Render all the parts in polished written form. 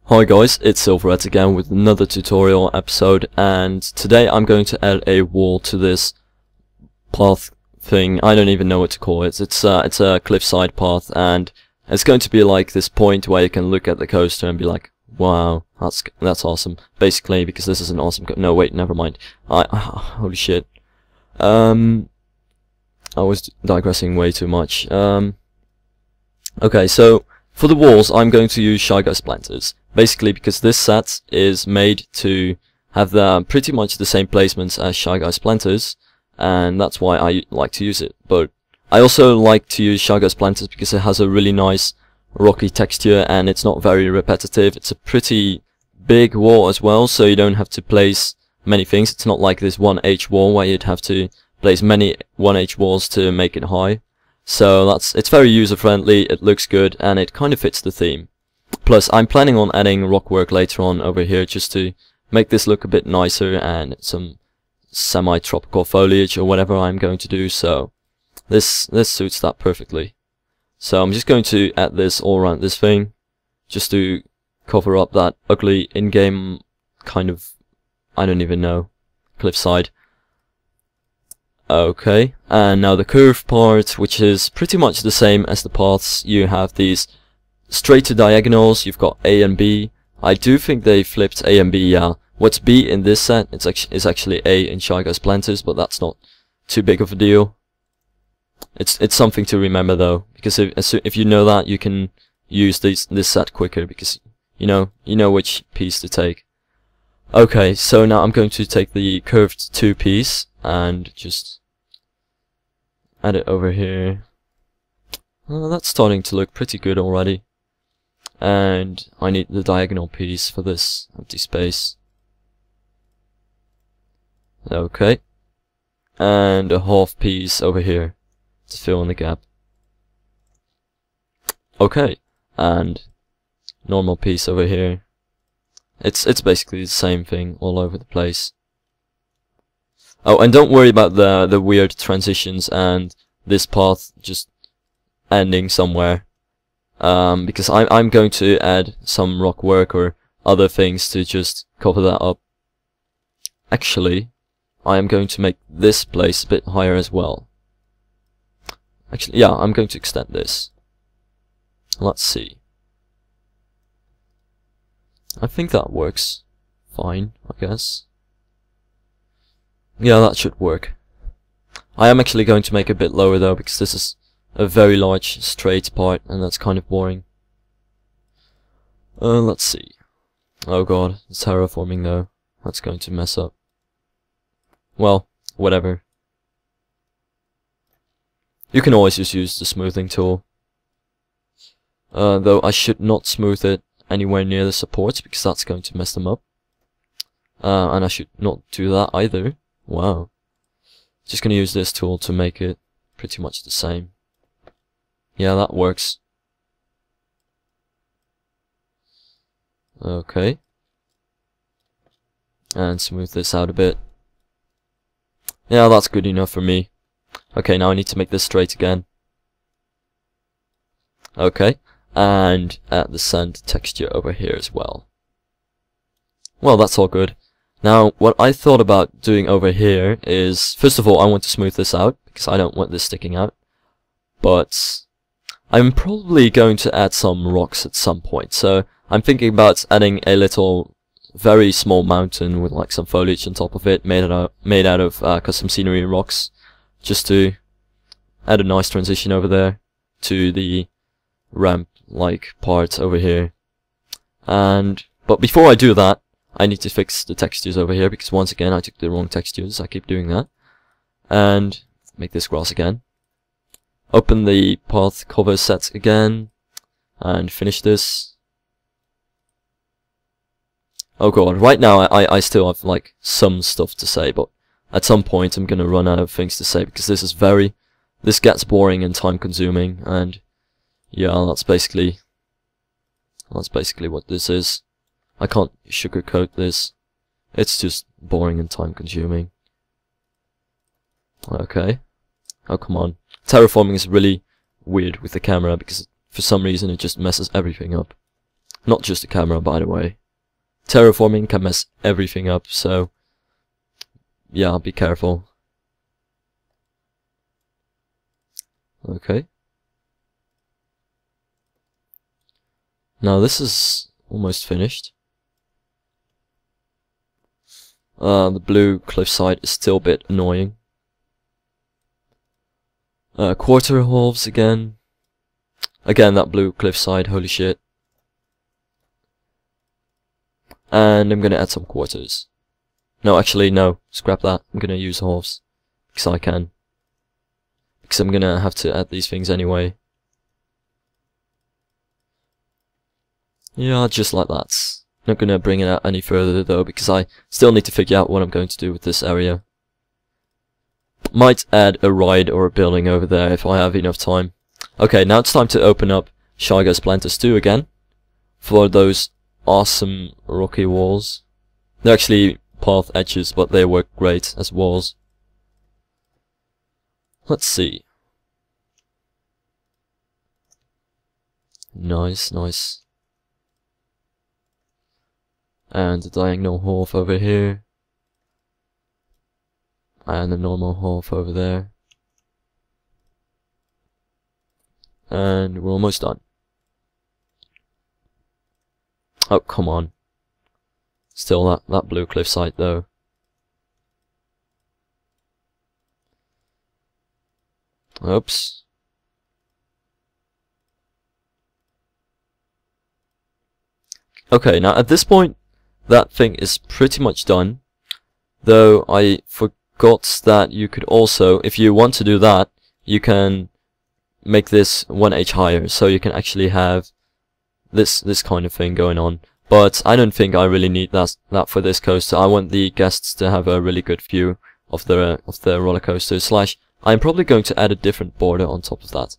Hi guys, it's Silverhead again with another tutorial episode, and today I'm going to add a wall to this path thing. I don't even know what to call it. It's a cliffside path, and it's going to be like this point where you can look at the coaster and be like, wow, that's awesome. Basically, because this is an awesome no wait, never mind. Holy shit. I was digressing way too much. Okay, so for the walls I'm going to use Shyguy splinters. Basically because this set is made to have pretty much the same placements as Shyguy splinters, and that's why I like to use it. But I also like to use Shyguy splinters because it has a really nice rocky texture and it's not very repetitive. It's a pretty big wall as well, so you don't have to place many things. It's not like this 1H wall where you'd have to place many 1H walls to make it high. So it's very user friendly, it looks good, and it kind of fits the theme. Plus, I'm planning on adding rockwork later on over here just to make this look a bit nicer, and some semi-tropical foliage or whatever I'm going to do, so this suits that perfectly. So I'm just going to add this all around this thing, just to cover up that ugly in-game kind of, I don't even know, cliffside. Okay, and now the curved part, which is pretty much the same as the paths. You have these straight to diagonals, you've got A and B. I do think they flipped A and B, yeah. What's B in this set is actually A in Shyguy splinters, but that's not too big of a deal. It's something to remember though, because if you know that, you can use this set quicker, because you know which piece to take. Okay, so now I'm going to take the curved 2 piece and just add it over here. That's starting to look pretty good already. And I need the diagonal piece for this empty space. Okay. And a half piece over here to fill in the gap. Okay. And normal piece over here. It's basically the same thing all over the place. Oh, and don't worry about the weird transitions and this path just ending somewhere. Because I'm going to add some rock work or other things to just cover that up. Actually, I am going to make this place a bit higher as well. Actually, yeah, I'm going to extend this. Let's see. I think that works fine, I guess. Yeah, that should work. I am actually going to make it a bit lower though, because this is a very large straight part, and that's kind of boring. Let's see. Oh god, the terraforming though. That's going to mess up. Well, whatever. You can always just use the smoothing tool. Though I should not smooth it anywhere near the supports, because that's going to mess them up. And I should not do that either. Wow. Just gonna use this tool to make it pretty much the same. Yeah, that works. Okay. And smooth this out a bit. Yeah, that's good enough for me. Okay, now I need to make this straight again. Okay. And add the sand texture over here as well. Well, that's all good. Now, what I thought about doing over here is, first of all, I want to smooth this out, because I don't want this sticking out. But I'm probably going to add some rocks at some point, so I'm thinking about adding a little, very small mountain with like some foliage on top of it, made out of custom scenery rocks, just to add a nice transition over there to the ramp-like part over here. But before I do that, I need to fix the textures over here, because once again I took the wrong textures. I keep doing that. And make this grass again. Open the path cover set again and finish this. Oh god, right now I still have like some stuff to say, but at some point I'm gonna run out of things to say, because this gets boring and time consuming, and yeah, that's basically what this is. I can't sugarcoat this. It's just boring and time consuming. Okay. Oh, come on. Terraforming is really weird with the camera, because for some reason it just messes everything up. Not just the camera, by the way. Terraforming can mess everything up, so yeah, be careful. Okay. Now this is almost finished. The blue cliffside is still a bit annoying. Quarter halves again. Again, that blue cliffside, holy shit. And I'm gonna add some quarters. No, actually, no, scrap that. I'm gonna use halves. Because I can. Because I'm gonna have to add these things anyway. Yeah, just like that. Not gonna bring it out any further though, because I still need to figure out what I'm going to do with this area. Might add a ride or a building over there if I have enough time. Okay, now it's time to open up Shyguy's Planters 2 again. For those awesome rocky walls. They're actually path edges, but they work great as walls. Let's see. Nice, nice. And the diagonal half over here. And the normal half over there. And we're almost done. Oh, come on. Still that blue cliffside though. Oops. Okay, now at this point, that thing is pretty much done. Though I forgot that you could also, if you want to do that, you can make this 1H higher, so you can actually have this kind of thing going on. But I don't think I really need that for this coaster. I want the guests to have a really good view of the roller coaster. Slash, I'm probably going to add a different border on top of that.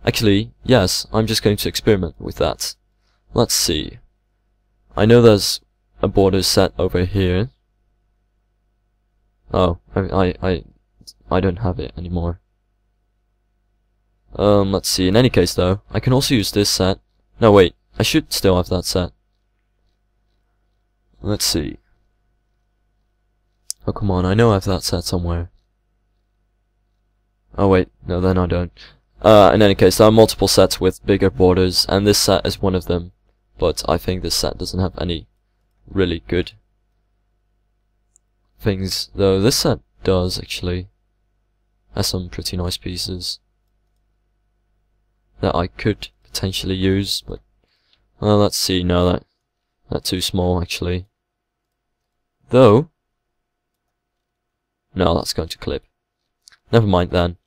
Actually, yes, I'm just going to experiment with that. Let's see. I know there's a border set over here. Oh, I don't have it anymore. Let's see. In any case, though, I can also use this set. No, wait. I should still have that set. Let's see. Oh, come on. I know I have that set somewhere. Oh, wait. No, then I don't. In any case, there are multiple sets with bigger borders, and this set is one of them. But I think this set doesn't have any really good things, though this set does, actually. Has some pretty nice pieces that I could potentially use, but well, let's see. No, that's too small, actually. Though, no, that's going to clip. Never mind then.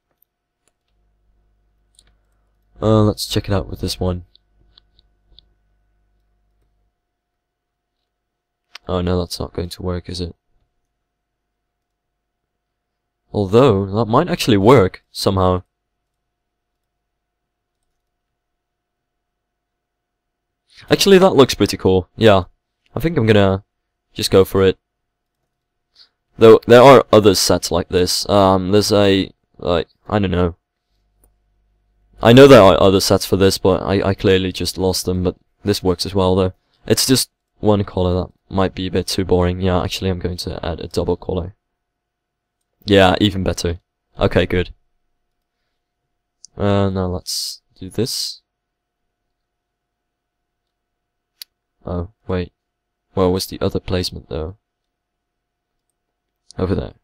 Let's check it out with this one. Oh no, that's not going to work, is it? Although, that might actually work, somehow. Actually, that looks pretty cool. Yeah, I think I'm gonna just go for it. Though, there are other sets like this. There's a, like, I don't know. I know there are other sets for this, but I clearly just lost them, but this works as well, though. It's just one color that might be a bit too boring. Yeah, actually, I'm going to add a double color. Yeah, even better. Okay, good. Now let's do this. Oh, wait. Where was the other placement, though? Over there.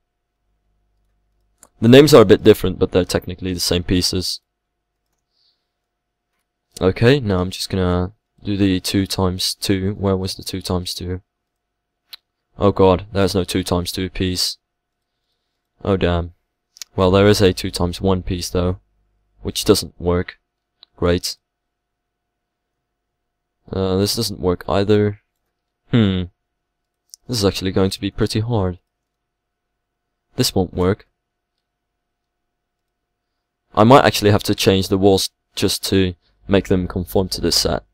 The names are a bit different, but they're technically the same pieces. Okay, now I'm just gonna do the 2 times 2. Where was the 2 times 2? Oh god, there's no 2 times 2 piece. Oh damn. Well, there is a 2 times 1 piece, though, which doesn't work. Great. This doesn't work either. This is actually going to be pretty hard. This won't work. I might actually have to change the walls just to make them conform to this set.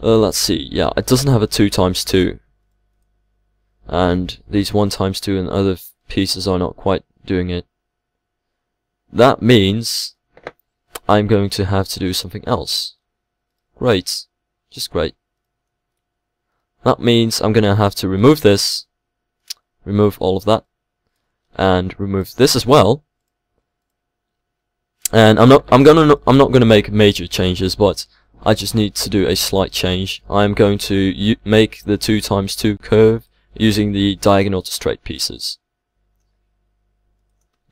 Let's see. Yeah, it doesn't have a 2 times 2. And these 1 times 2 and other pieces are not quite doing it. That means I'm going to have to do something else. Great. Just great. That means I'm gonna have to remove this, remove all of that, and remove this as well. And I'm not gonna make major changes, but I just need to do a slight change. I'm going to make the 2x2 curve using the diagonal to straight pieces.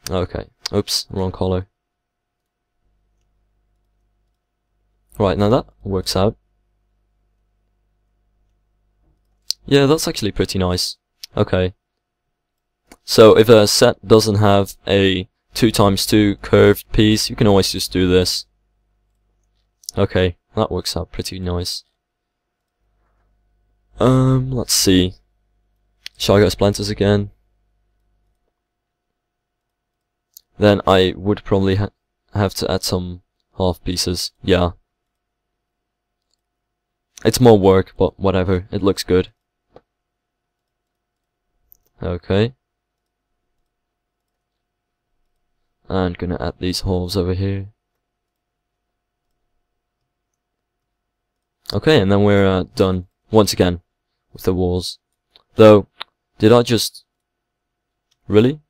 Okay. Oops, wrong color. Right, now that works out. Yeah, that's actually pretty nice. Okay. So if a set doesn't have a 2x2 curved piece, you can always just do this. Okay, that works out pretty nice. Let's see. Shyguy splinters again. Then I would probably have to add some half pieces. Yeah. It's more work, but whatever. It looks good. Okay. And gonna add these holes over here. Okay, and then we're done once again with the walls. Though, did I just... Really?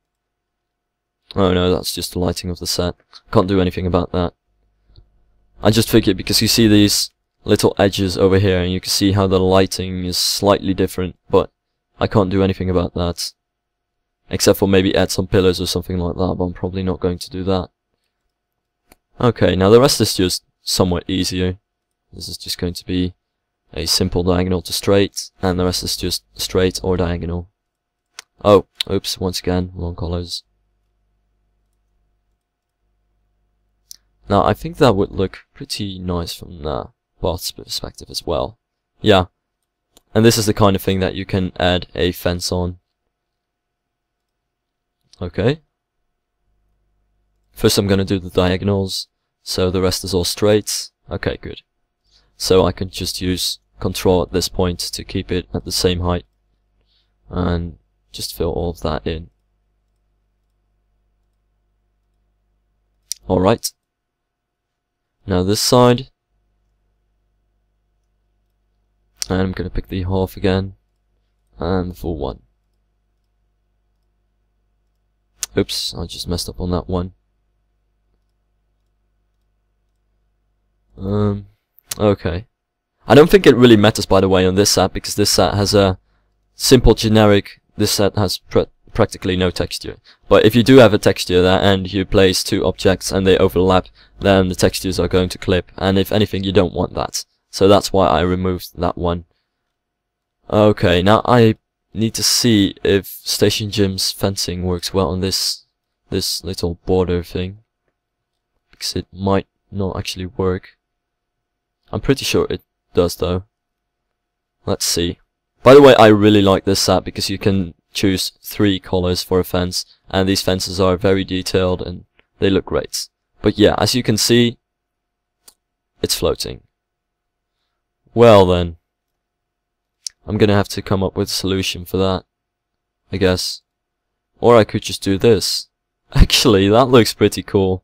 Oh no, that's just the lighting of the set. Can't do anything about that. I just figured because you see these little edges over here and you can see how the lighting is slightly different, but I can't do anything about that. Except for maybe add some pillars or something like that, but I'm probably not going to do that. Okay, now the rest is just somewhat easier. This is just going to be a simple diagonal to straight, and the rest is just straight or diagonal. Oh, oops, once again, wrong colors. Now, I think that would look pretty nice from the path's perspective as well. Yeah, and this is the kind of thing that you can add a fence on. Okay. First I'm gonna do the diagonals, so the rest is all straight. Okay, good. So I can just use Control at this point to keep it at the same height, and just fill all of that in. Alright. Now this side, and I'm gonna pick the half again, and the full one. Oops, I just messed up on that one. Okay. I don't think it really matters, by the way, on this set, because this set has a simple generic, this set has practically no texture. But if you do have a texture there, and you place two objects and they overlap, then the textures are going to clip, and if anything, you don't want that. So that's why I removed that one. Okay, now I need to see if StationJim's fencing works well on this little border thing, because it might not actually work. I'm pretty sure it does though. Let's see. By the way, I really like this set because you can choose 3 colors for a fence, and these fences are very detailed and they look great. But yeah, as you can see, it's floating. Well then, I'm gonna have to come up with a solution for that, I guess. Or I could just do this. Actually, that looks pretty cool.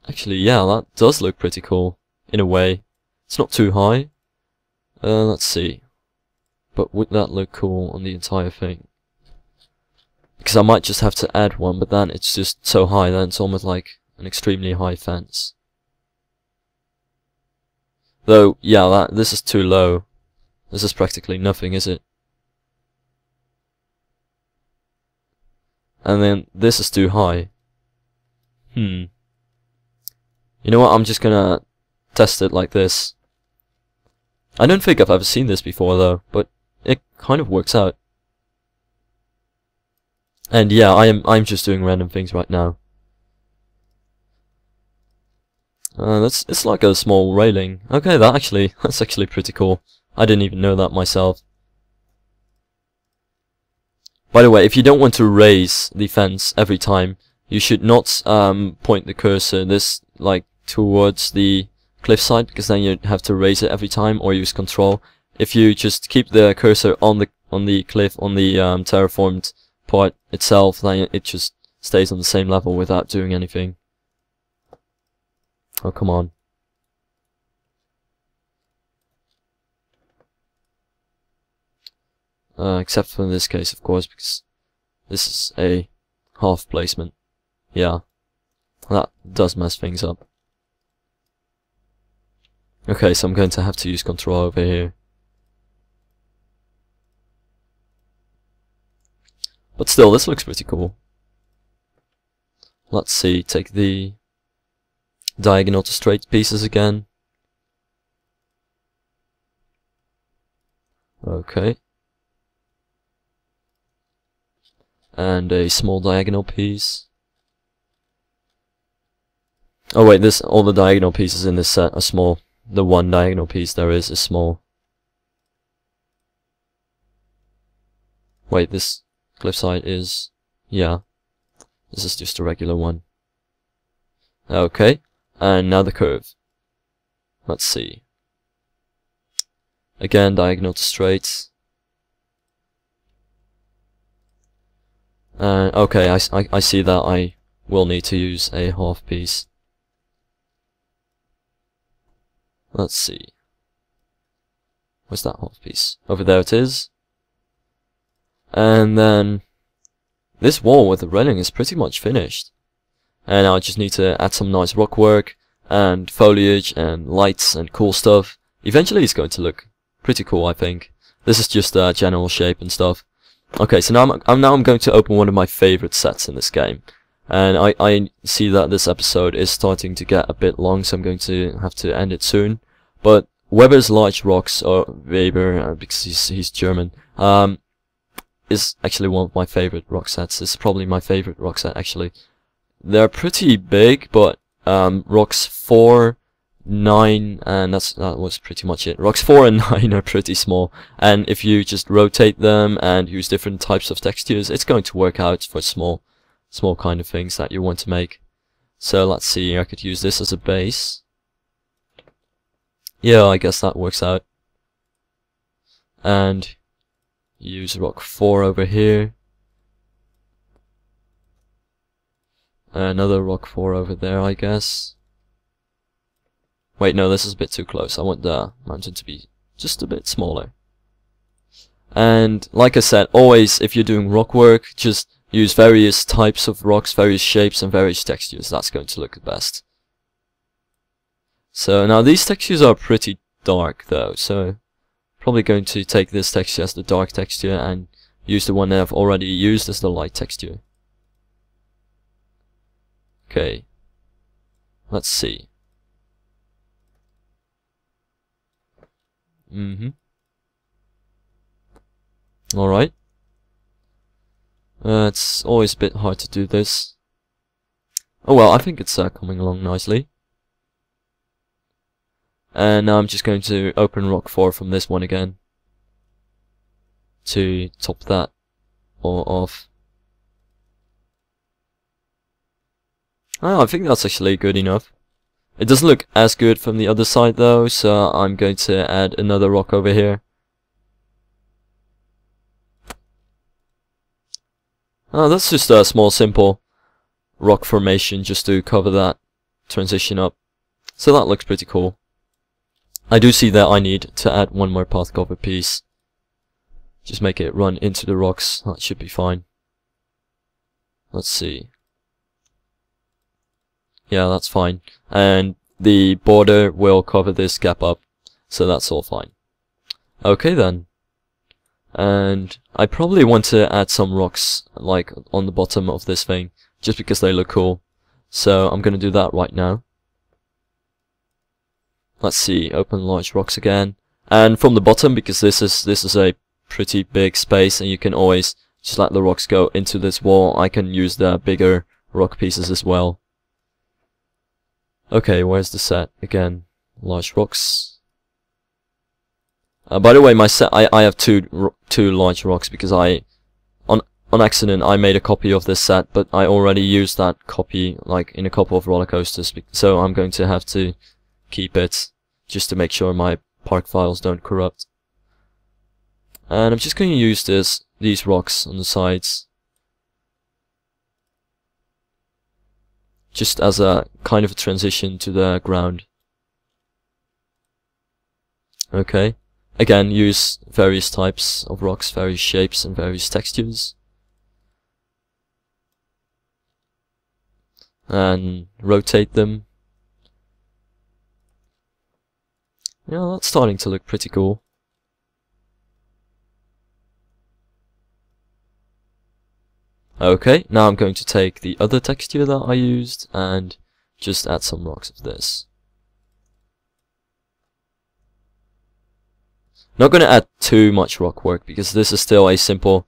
Actually, yeah, that does look pretty cool, in a way. It's not too high. Let's see. But would that look cool on the entire thing? Because I might just have to add one, but then it's just so high, then it's almost like an extremely high fence. Though, yeah, this is too low. This is practically nothing, is it? And then this is too high. You know what, I'm just gonna test it like this. I don't think I've ever seen this before though, but it kind of works out. And yeah, I'm just doing random things right now. It's like a small railing. Okay, that's actually pretty cool. I didn't even know that myself. By the way, if you don't want to raise the fence every time, you should not point the cursor like towards the cliffside, because then you'd have to raise it every time or use Control. If you just keep the cursor on the cliff, on the terraformed part itself, then it just stays on the same level without doing anything. Oh, come on. except for in this case, of course, because this is a half placement. Yeah, that does mess things up. Okay, so I'm going to have to use control over here. But still, this looks pretty cool. Let's see, take the diagonal to straight pieces again. Okay. And a small diagonal piece. Oh wait, all the diagonal pieces in this set are small. The one diagonal piece there is small. Wait, this cliffside is... yeah. This is just a regular one. Okay, and now the curve. Let's see. Again, diagonal to straight. Okay, I see that I will need to use a half piece. Let's see. Where's that half piece? Over there it is. And then this wall with the railing is pretty much finished. And now I just need to add some nice rock work and foliage and lights and cool stuff. Eventually it's going to look pretty cool, I think. This is just general shape and stuff. Okay, so now I'm going to open one of my favorite sets in this game. And I see that this episode is starting to get a bit long, so I'm going to have to end it soon. But Weber's Large Rocks, or Weber, because he's German, is actually one of my favorite rock sets. It's probably my favorite rock set, actually. They're pretty big, but rocks 4, 9, and that was pretty much it. Rocks 4 and 9 are pretty small, and if you just rotate them and use different types of textures, it's going to work out for small kind of things that you want to make. So let's see, I could use this as a base. Yeah, I guess that works out. And use rock 4 over here. Another rock 4 over there, I guess. Wait, no, this is a bit too close. I want the mountain to be just a bit smaller. And like I said, always if you're doing rock work, just use various types of rocks, various shapes and various textures. That's going to look the best. So now these textures are pretty dark though, so probably going to take this texture as the dark texture and use the one that I've already used as the light texture. Okay, let's see. Alright. It's always a bit hard to do this. Oh well, I think it's coming along nicely. And now I'm just going to open rock 4 from this one again to top that all off. Oh, I think that's actually good enough. It doesn't look as good from the other side though, so I'm going to add another rock over here. Oh, that's just a small simple rock formation just to cover that transition up. So that looks pretty cool. I do see that I need to add one more path cover piece. Just make it run into the rocks, that should be fine. Let's see. Yeah, that's fine. And the border will cover this gap up, so that's all fine. Okay then. And I probably want to add some rocks, like on the bottom of this thing, just because they look cool. So I'm gonna do that right now. Let's see, open large rocks again. And from the bottom, because this is a pretty big space, and you can always just let the rocks go into this wall, I can use the bigger rock pieces as well. Okay, where's the set? Again, large rocks. By the way, my set, I have two large rocks because on accident I made a copy of this set, but I already used that copy like in a couple of roller coasters, so I'm going to have to keep it just to make sure my park files don't corrupt. And I'm just going to use these rocks on the sides just as a kind of a transition to the ground. Okay, again, use various types of rocks, various shapes and various textures. And rotate them. Yeah, that's starting to look pretty cool. Okay, now I'm going to take the other texture that I used and just add some rocks of this. Not going to add too much rock work because this is still a simple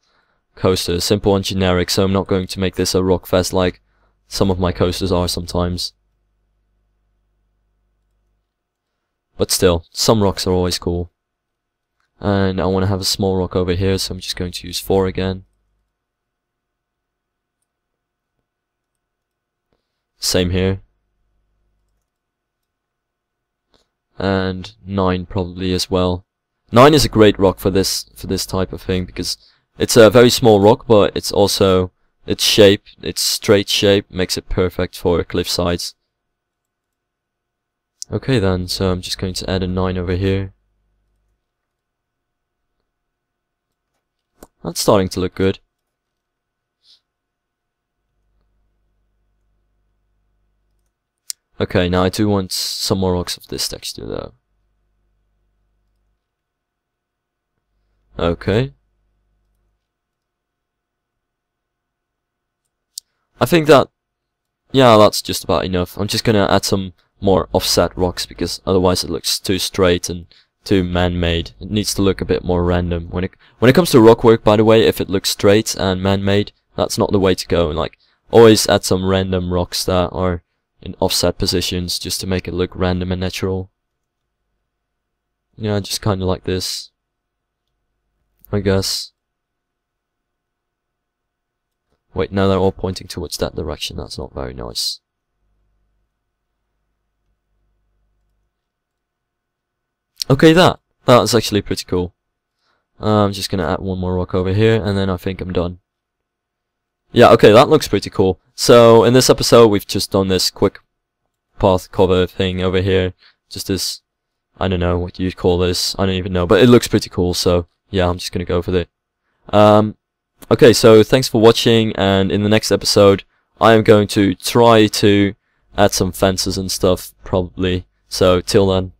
coaster, simple and generic, so I'm not going to make this a rock fest like some of my coasters are sometimes. But still, some rocks are always cool. And I want to have a small rock over here, so I'm just going to use 4 again. Same here. And 9 probably as well. 9 is a great rock for this type of thing because it's a very small rock, but it's also its shape, its straight shape makes it perfect for cliff sides. Okay then, so I'm just going to add a 9 over here. That's starting to look good. Okay, now I do want some more rocks of this texture though. Okay. I think that, yeah, that's just about enough. I'm just gonna add some more offset rocks because otherwise it looks too straight and too man-made. It needs to look a bit more random. When it comes to rock work, by the way, if it looks straight and man-made, that's not the way to go. Like, always add some random rocks that are in offset positions just to make it look random and natural. Yeah, just kinda like this, I guess. Wait, now they're all pointing towards that direction. That's not very nice. Okay, that's actually pretty cool. I'm just gonna add one more rock over here, and then I think I'm done. Yeah, okay, that looks pretty cool. So, in this episode, we've just done this quick path cover thing over here. Just this, I don't know what you'd call this. I don't even know, but it looks pretty cool, so yeah, I'm just gonna go for it. Okay, so thanks for watching, and in the next episode, I am going to try to add some fences and stuff, probably. So, till then.